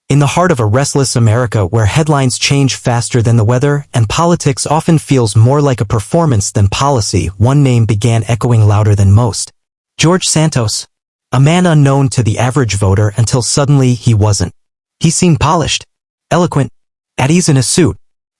In the heart of a restless America where headlines change faster than the weather and politics often feels more like a performance than policy, one name began echoing louder than most. George Santos. A man unknown to the average voter until suddenly he wasn't. He seemed polished, eloquent, at ease in a suit,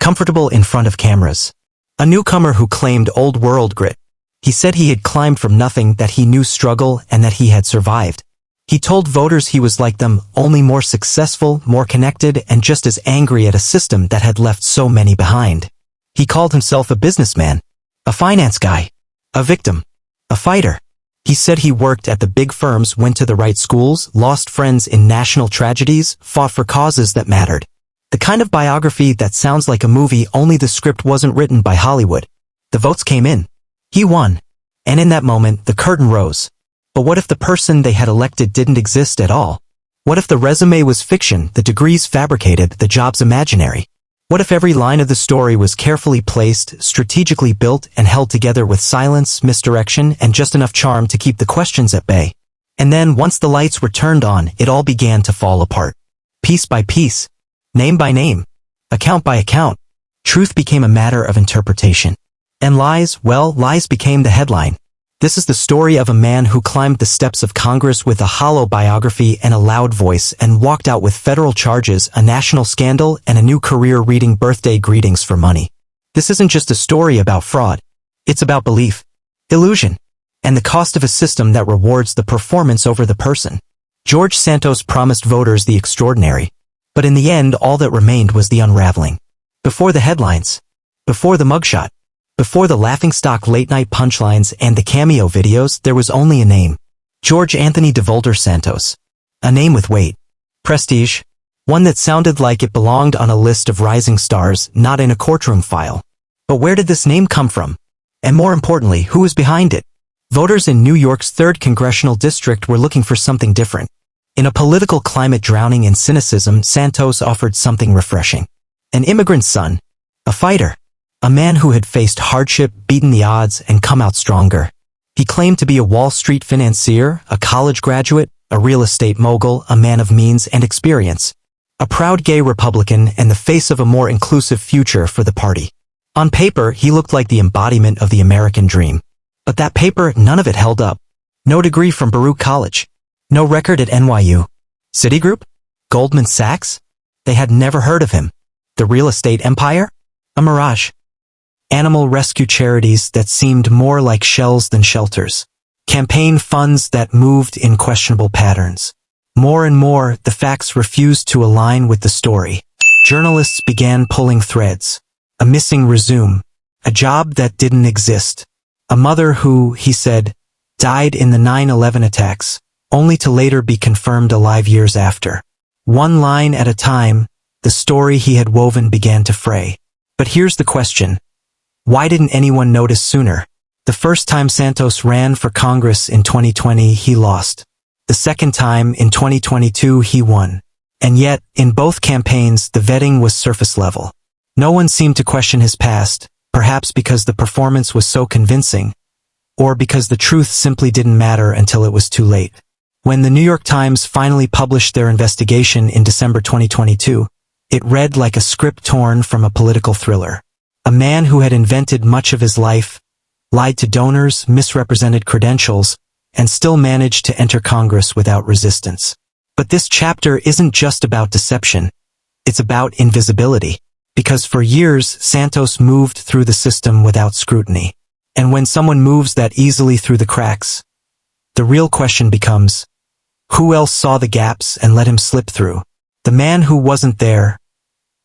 comfortable in front of cameras. A newcomer who claimed old-world grit. He said he had climbed from nothing, that he knew struggle, and that he had survived. He told voters he was like them, only more successful, more connected, and just as angry at a system that had left so many behind. He called himself a businessman, a finance guy, a victim, a fighter. He said he worked at the big firms, went to the right schools, lost friends in national tragedies, fought for causes that mattered. The kind of biography that sounds like a movie, only the script wasn't written by Hollywood. The votes came in. He won. And in that moment, the curtain rose. But what if the person they had elected didn't exist at all? What if the resume was fiction, the degrees fabricated, the jobs imaginary? What if every line of the story was carefully placed, strategically built, and held together with silence, misdirection, and just enough charm to keep the questions at bay? And then, once the lights were turned on, it all began to fall apart. Piece by piece. Name by name. Account by account. Truth became a matter of interpretation. And lies, well, lies became the headline. This is the story of a man who climbed the steps of Congress with a hollow biography and a loud voice and walked out with federal charges, a national scandal, and a new career reading birthday greetings for money. This isn't just a story about fraud. It's about belief, illusion, and the cost of a system that rewards the performance over the person. George Santos promised voters the extraordinary. But in the end, all that remained was the unraveling. Before the headlines, before the mugshot, before the laughingstock late-night punchlines and the Cameo videos, there was only a name. George Anthony DeVolder Santos. A name with weight. Prestige. One that sounded like it belonged on a list of rising stars, not in a courtroom file. But where did this name come from? And more importantly, who was behind it? Voters in New York's 3rd Congressional District were looking for something different. In a political climate drowning in cynicism, Santos offered something refreshing. An immigrant's son. A fighter. A man who had faced hardship, beaten the odds, and come out stronger. He claimed to be a Wall Street financier, a college graduate, a real estate mogul, a man of means and experience. A proud gay Republican and the face of a more inclusive future for the party. On paper, he looked like the embodiment of the American dream. But that paper, none of it held up. No degree from Baruch College. No record at NYU. Citigroup? Goldman Sachs? They had never heard of him. The real estate empire? A mirage. Animal rescue charities that seemed more like shells than shelters. Campaign funds that moved in questionable patterns. More and more, the facts refused to align with the story. Journalists began pulling threads. A missing resume. A job that didn't exist. A mother who, he said, died in the 9/11 attacks, only to later be confirmed alive years after. One line at a time, the story he had woven began to fray. But here's the question. Why didn't anyone notice sooner? The first time Santos ran for Congress in 2020, he lost. The second time, in 2022, he won. And yet, in both campaigns, the vetting was surface level. No one seemed to question his past, perhaps because the performance was so convincing, or because the truth simply didn't matter until it was too late. When the New York Times finally published their investigation in December 2022, it read like a script torn from a political thriller. A man who had invented much of his life, lied to donors, misrepresented credentials, and still managed to enter Congress without resistance. But this chapter isn't just about deception. It's about invisibility. Because for years, Santos moved through the system without scrutiny. And when someone moves that easily through the cracks, the real question becomes, who else saw the gaps and let him slip through? The man who wasn't there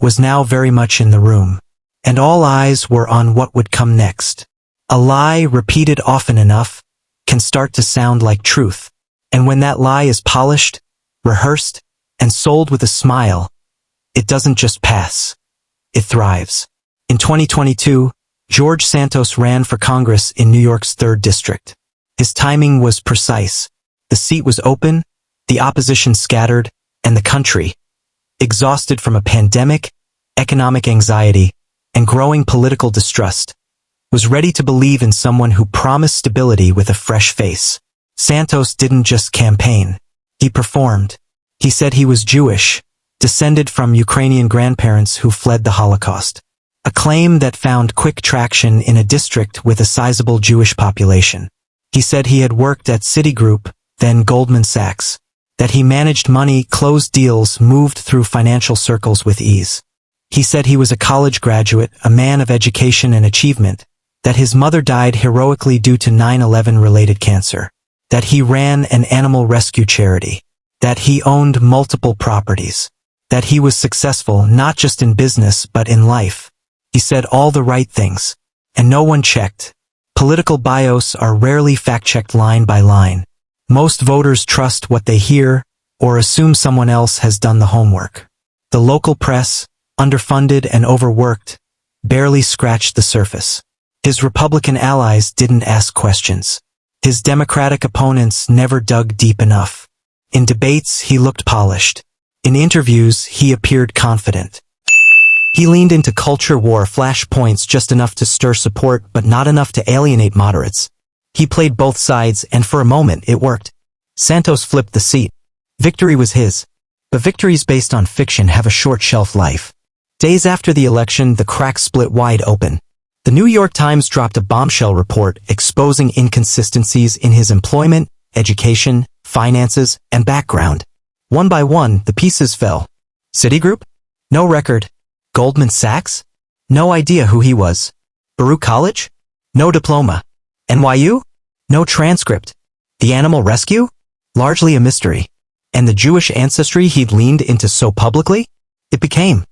was now very much in the room. And all eyes were on what would come next. A lie repeated often enough can start to sound like truth. And when that lie is polished, rehearsed, and sold with a smile, it doesn't just pass. It thrives. In 2022, George Santos ran for Congress in New York's 3rd District. His timing was precise. The seat was open, the opposition scattered, and the country, exhausted from a pandemic, economic anxiety, and growing political distrust, was ready to believe in someone who promised stability with a fresh face. Santos didn't just campaign. He performed. He said he was Jewish, descended from Ukrainian grandparents who fled the Holocaust. A claim that found quick traction in a district with a sizable Jewish population. He said he had worked at Citigroup, then Goldman Sachs. That he managed money, closed deals, moved through financial circles with ease. He said he was a college graduate, a man of education and achievement. That his mother died heroically due to 9/11-related cancer. That he ran an animal rescue charity. That he owned multiple properties. That he was successful not just in business but in life. He said all the right things. And no one checked. Political bios are rarely fact-checked line by line. Most voters trust what they hear, or assume someone else has done the homework. The local press, underfunded and overworked, barely scratched the surface. His Republican allies didn't ask questions. His Democratic opponents never dug deep enough. In debates, he looked polished. In interviews, he appeared confident. He leaned into culture war flashpoints just enough to stir support but not enough to alienate moderates. He played both sides and for a moment it worked. Santos flipped the seat. Victory was his. But victories based on fiction have a short shelf life. Days after the election, the cracks split wide open. The New York Times dropped a bombshell report exposing inconsistencies in his employment, education, finances, and background. One by one, the pieces fell. Citigroup? No record. Goldman Sachs? No idea who he was. Baruch College? No diploma. NYU? No transcript. The animal rescue? Largely a mystery. And the Jewish ancestry he'd leaned into so publicly? It became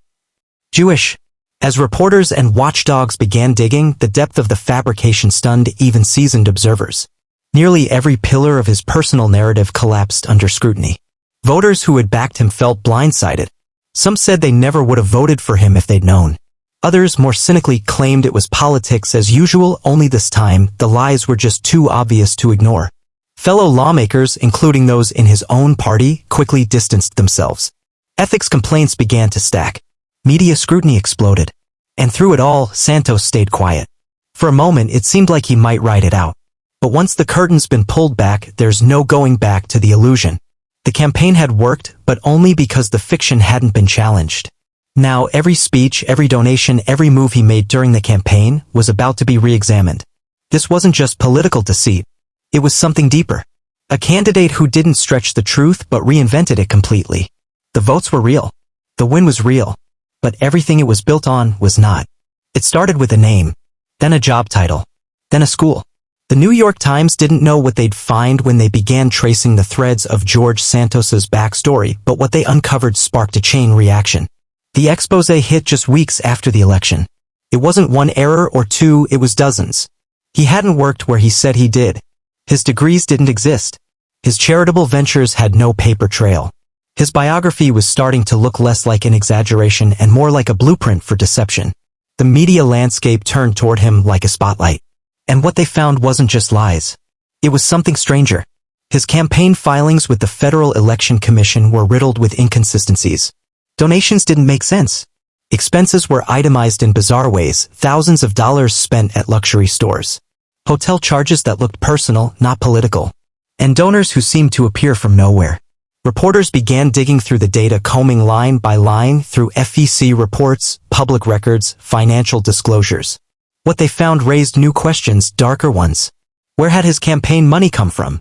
Jewish. As reporters and watchdogs began digging, the depth of the fabrication stunned even seasoned observers. Nearly every pillar of his personal narrative collapsed under scrutiny. Voters who had backed him felt blindsided. Some said they never would have voted for him if they'd known. Others more cynically claimed it was politics as usual, only this time the lies were just too obvious to ignore. Fellow lawmakers, including those in his own party, quickly distanced themselves. Ethics complaints began to stack. Media scrutiny exploded. And through it all, Santos stayed quiet. For a moment, it seemed like he might ride it out. But once the curtain's been pulled back, there's no going back to the illusion. The campaign had worked, but only because the fiction hadn't been challenged. Now, every speech, every donation, every move he made during the campaign was about to be re-examined. This wasn't just political deceit. It was something deeper. A candidate who didn't stretch the truth but reinvented it completely. The votes were real. The win was real. But everything it was built on was not. It started with a name, then a job title, then a school. The New York Times didn't know what they'd find when they began tracing the threads of George Santos's backstory, but what they uncovered sparked a chain reaction. The expose hit just weeks after the election. It wasn't one error or two, it was dozens. He hadn't worked where he said he did. His degrees didn't exist. His charitable ventures had no paper trail. His biography was starting to look less like an exaggeration and more like a blueprint for deception. The media landscape turned toward him like a spotlight. And what they found wasn't just lies. It was something stranger. His campaign filings with the Federal Election Commission were riddled with inconsistencies. Donations didn't make sense. Expenses were itemized in bizarre ways, thousands of dollars spent at luxury stores. Hotel charges that looked personal, not political. And donors who seemed to appear from nowhere. Reporters began digging through the data, combing line by line through FEC reports, public records, financial disclosures. What they found raised new questions, darker ones. Where had his campaign money come from?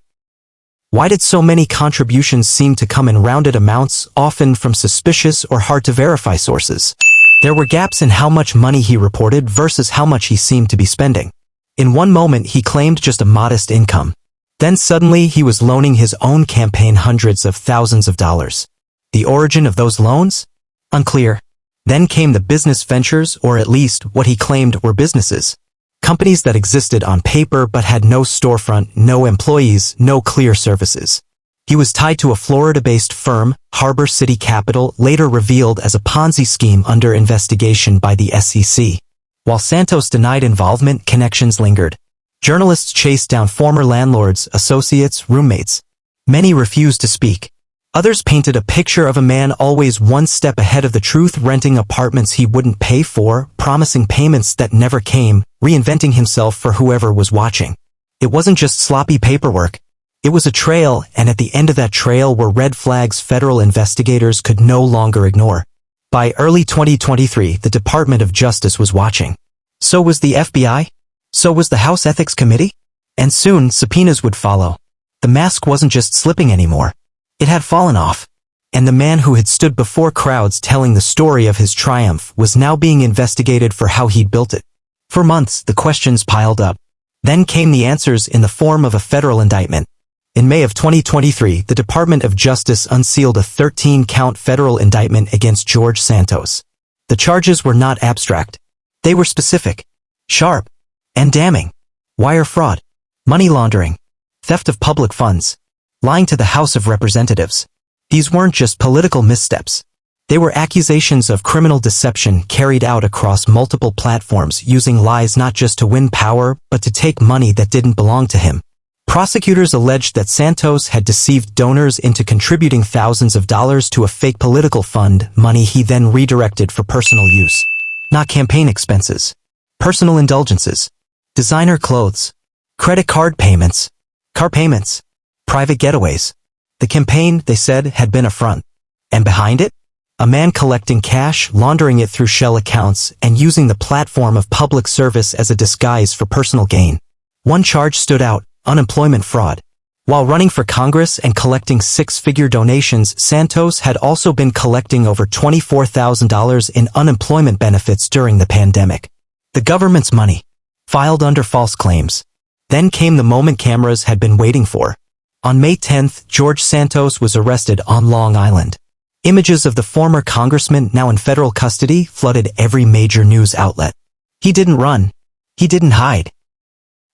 Why did so many contributions seem to come in rounded amounts, often from suspicious or hard-to-verify sources? There were gaps in how much money he reported versus how much he seemed to be spending. In one moment, he claimed just a modest income. Then suddenly, he was loaning his own campaign hundreds of thousands of dollars. The origin of those loans? Unclear. Then came the business ventures, or at least what he claimed were businesses. Companies that existed on paper but had no storefront, no employees, no clear services. He was tied to a Florida-based firm, Harbor City Capital, later revealed as a Ponzi scheme under investigation by the SEC. While Santos denied involvement, connections lingered. Journalists chased down former landlords, associates, roommates. Many refused to speak. Others painted a picture of a man always one step ahead of the truth, renting apartments he wouldn't pay for, promising payments that never came, reinventing himself for whoever was watching. It wasn't just sloppy paperwork. It was a trail, and at the end of that trail were red flags federal investigators could no longer ignore. By early 2023, the Department of Justice was watching. So was the FBI. So was the House Ethics Committee. And soon, subpoenas would follow. The mask wasn't just slipping anymore. It had fallen off. And the man who had stood before crowds telling the story of his triumph was now being investigated for how he'd built it. For months, the questions piled up. Then came the answers in the form of a federal indictment. In May of 2023, the Department of Justice unsealed a 13-count federal indictment against George Santos. The charges were not abstract. They were specific, sharp, and damning. Wire fraud, money laundering, theft of public funds, lying to the House of Representatives. These weren't just political missteps. They were accusations of criminal deception carried out across multiple platforms using lies not just to win power but to take money that didn't belong to him. Prosecutors alleged that Santos had deceived donors into contributing thousands of dollars to a fake political fund, money he then redirected for personal use. Not campaign expenses. Personal indulgences. Designer clothes. Credit card payments. Car payments. Private getaways. The campaign, they said, had been a front. And behind it? A man collecting cash, laundering it through shell accounts, and using the platform of public service as a disguise for personal gain. One charge stood out. Unemployment fraud. While running for Congress and collecting six-figure donations, Santos had also been collecting over $24,000 in unemployment benefits during the pandemic. The government's money. Filed under false claims. Then came the moment cameras had been waiting for. On May 10th, George Santos was arrested on Long Island. Images of the former congressman, now in federal custody, flooded every major news outlet. He didn't run. He didn't hide.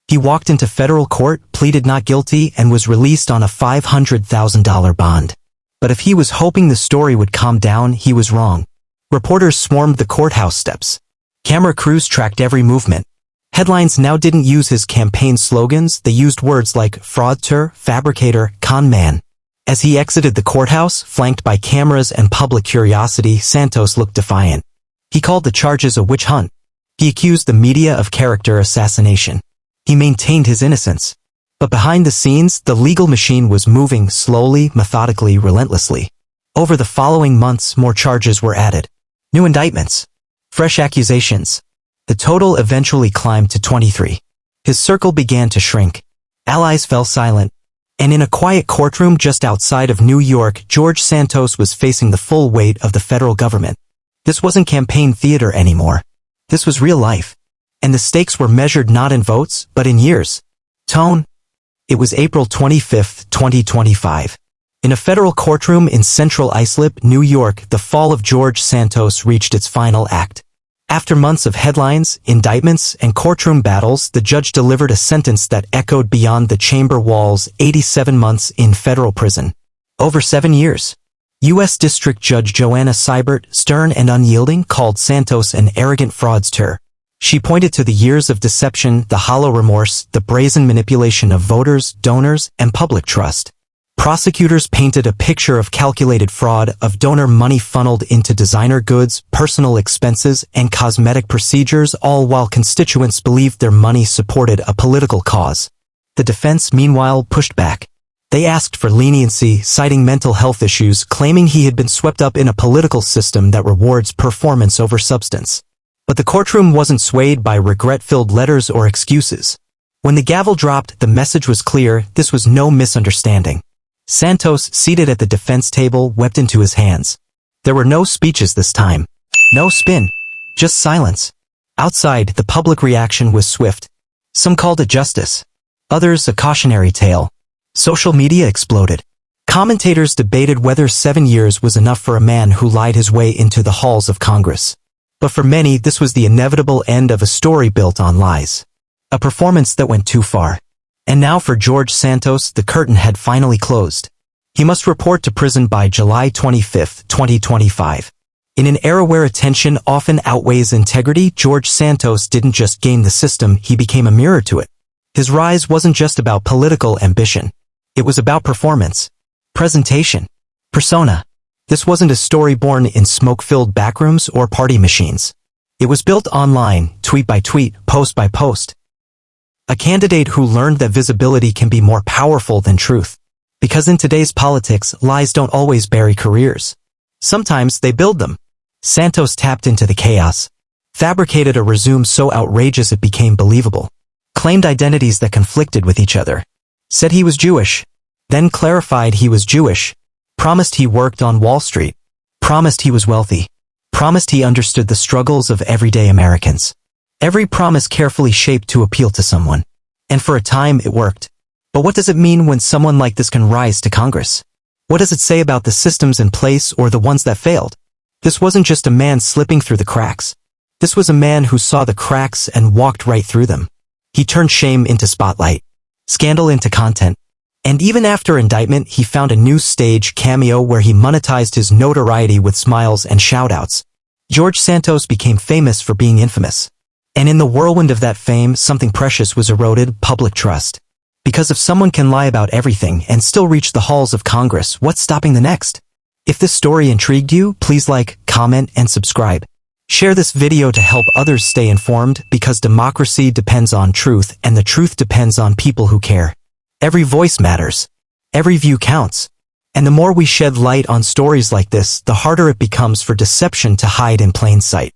He walked into federal court, pleaded not guilty, and was released on a $500,000 bond. But if he was hoping the story would calm down, he was wrong. Reporters swarmed the courthouse steps. Camera crews tracked every movement. Headlines now didn't use his campaign slogans, they used words like fraudster, fabricator, con man. As he exited the courthouse, flanked by cameras and public curiosity, Santos looked defiant. He called the charges a witch hunt. He accused the media of character assassination. He maintained his innocence. But behind the scenes, the legal machine was moving slowly, methodically, relentlessly. Over the following months, more charges were added. New indictments. Fresh accusations. The total eventually climbed to 23. His circle began to shrink. Allies fell silent. And in a quiet courtroom just outside of New York, George Santos was facing the full weight of the federal government. This wasn't campaign theater anymore. This was real life. And the stakes were measured not in votes, but in years. Tone. It was April 25, 2025. In a federal courtroom in Central Islip, New York, the fall of George Santos reached its final act. After months of headlines, indictments, and courtroom battles, the judge delivered a sentence that echoed beyond the chamber walls: 87 months in federal prison. Over 7 years. U.S. District Judge Joanna Seibert, stern and unyielding, called Santos an arrogant fraudster. She pointed to the years of deception, the hollow remorse, the brazen manipulation of voters, donors, and public trust. Prosecutors painted a picture of calculated fraud, of donor money funneled into designer goods, personal expenses, and cosmetic procedures, all while constituents believed their money supported a political cause. The defense, meanwhile, pushed back. They asked for leniency, citing mental health issues, claiming he had been swept up in a political system that rewards performance over substance. But the courtroom wasn't swayed by regret-filled letters or excuses. When the gavel dropped, the message was clear: this was no misunderstanding. Santos, seated at the defense table, wept into his hands. There were no speeches this time. No spin. Just silence. Outside, the public reaction was swift. Some called it justice. Others a cautionary tale. Social media exploded. Commentators debated whether 7 years was enough for a man who lied his way into the halls of Congress. But for many, this was the inevitable end of a story built on lies. A performance that went too far. And now for George Santos, the curtain had finally closed. He must report to prison by July 25, 2025. In an era where attention often outweighs integrity, George Santos didn't just game the system, he became a mirror to it. His rise wasn't just about political ambition. It was about performance, presentation, persona. This wasn't a story born in smoke-filled backrooms or party machines. It was built online, tweet by tweet, post by post. A candidate who learned that visibility can be more powerful than truth. Because in today's politics, lies don't always bury careers. Sometimes they build them. Santos tapped into the chaos, fabricated a resume so outrageous it became believable, claimed identities that conflicted with each other, said he was Jewish, then clarified he was Jewish, promised he worked on Wall Street, promised he was wealthy, promised he understood the struggles of everyday Americans. Every promise carefully shaped to appeal to someone. And for a time it worked. But what does it mean when someone like this can rise to Congress? What does it say about the systems in place or the ones that failed? This wasn't just a man slipping through the cracks. This was a man who saw the cracks and walked right through them. He turned shame into spotlight, scandal into content. And even after indictment, he found a new stage, Cameo, where he monetized his notoriety with smiles and shoutouts. George Santos became famous for being infamous. And in the whirlwind of that fame, something precious was eroded: public trust. Because if someone can lie about everything and still reach the halls of Congress, what's stopping the next? If this story intrigued you, please like, comment, and subscribe. Share this video to help others stay informed, because democracy depends on truth, and the truth depends on people who care. Every voice matters. Every view counts. And the more we shed light on stories like this, the harder it becomes for deception to hide in plain sight.